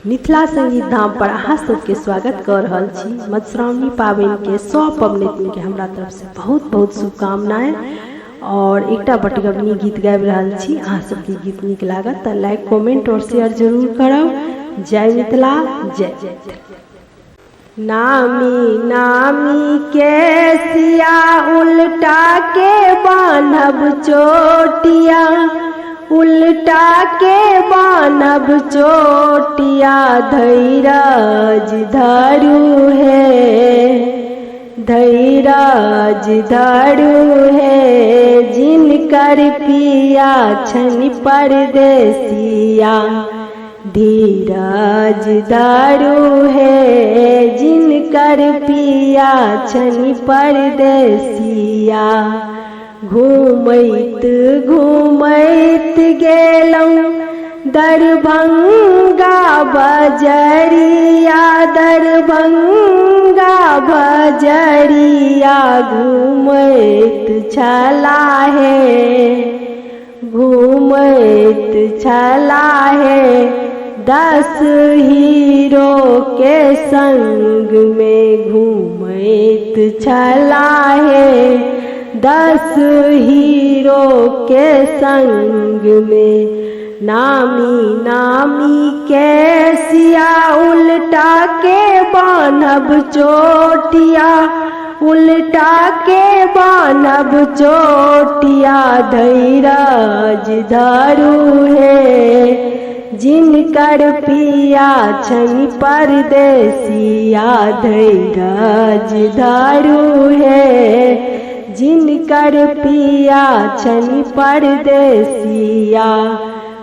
मिथिला संगीत धाम पर अहाँ सबके स्वागत कर रहल छी। मधुश्रावणी पाबनि के सब पबनैतिन के हमरा तरफ से बहुत बहुत शुभकामनाएं और एकटा बटगबनी गीत गाबि रहल छी। अहाँ सबके गीत नीक लागत त लाइक कमेंट और शेयर जरूर करब। जय मिथिला, जय जय। नामी नामी के सिया उल्टा के बान्हब चोटिया, उल्टा के बान्हब चोटिया, धैराज धरू है, धैराज धरू है, जिनकर पिया छन परदेसिया, धीरज धरू है, जिनकर पिया छन परदेसिया। घूमैत घूमैत गेलौं दरभंगा बजरिया, दरभंगा बजरिया, घूमैत छला है, घूमैत छला है, 10 हीरो के संग में घूमैत छला है, 10 हीरो के संग में। नामी नामी के सिया उल्टा के बान्हब चोटिया, उल्टा के बान्हब चोटिया, धैराज धरू है, जिनकर पिया छन परदेसिया, धैराज धरू है, जिनकर पिया छन परदेसिया।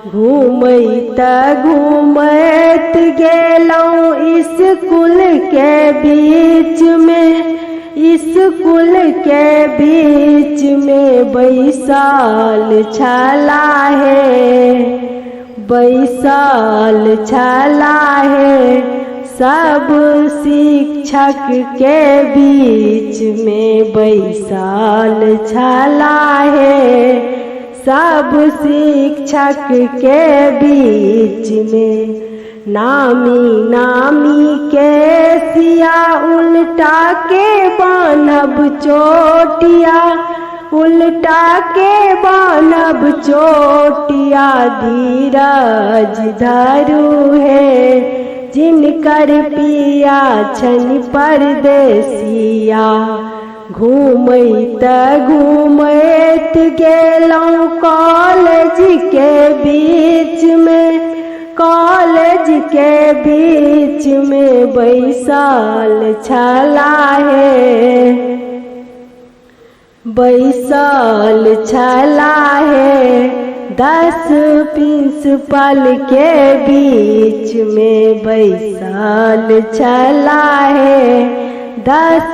घूमैत घूमैत गेलौं स्कूल के बीच में, स्कूल के बीच में बैसाल छला है, बैसाल छला है, सब शिक्षक के बीच में बैसाल छला है, सब शिक्षक के बीच में। नामी नामी के सिया उल्टा के बान्हब चोटिया, उल्टा के बान्हब चोटिया, धीरज धरू है, जिनकर पिया छन परदेसिया। घूमैत घूमैत गेलौं कॉलेज के बीच में, कॉलेज के बीच में बैसाल छला है, बैसाल छला है, 10 प्रिंसिपल के बीच में बैसाल छला है, 10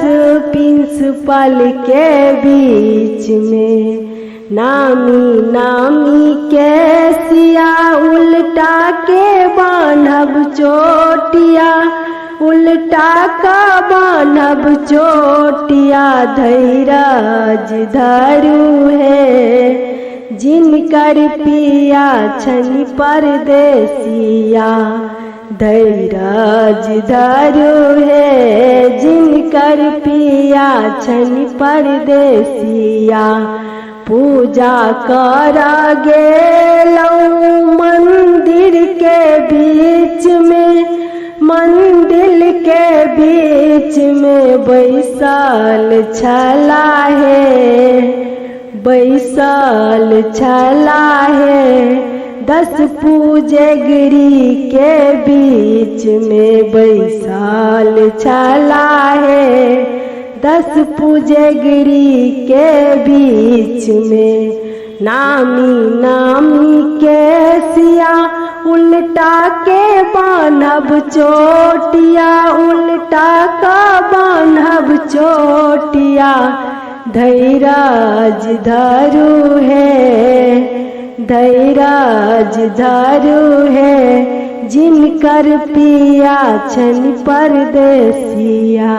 प्रिंसिपल के बीच में। नामी नामी के सिया उल्टा के बान्हब चोटिया, उल्टा का बान्हब चोटिया, धैराज धरू है, जिनकर पिया छन परदेसिया, धैराज धरू है, जिनकर पिया छन परदेसिया। पूजा करा गेलौं मंदिर के बीच में, मंदिर के बीच में बैसाल छला है, बैसाल छला है, 10 पूजगिरी के बीच में बैसाल छला है, 10 पूजगिरी के बीच में। नामी नामी के सिया उल्टा के बान्हब चोटिया, उल्टा का बान्हब चोटिया, धैराज धरू है, धैराज धरू है, जिनकर पिया छन परदेसिया।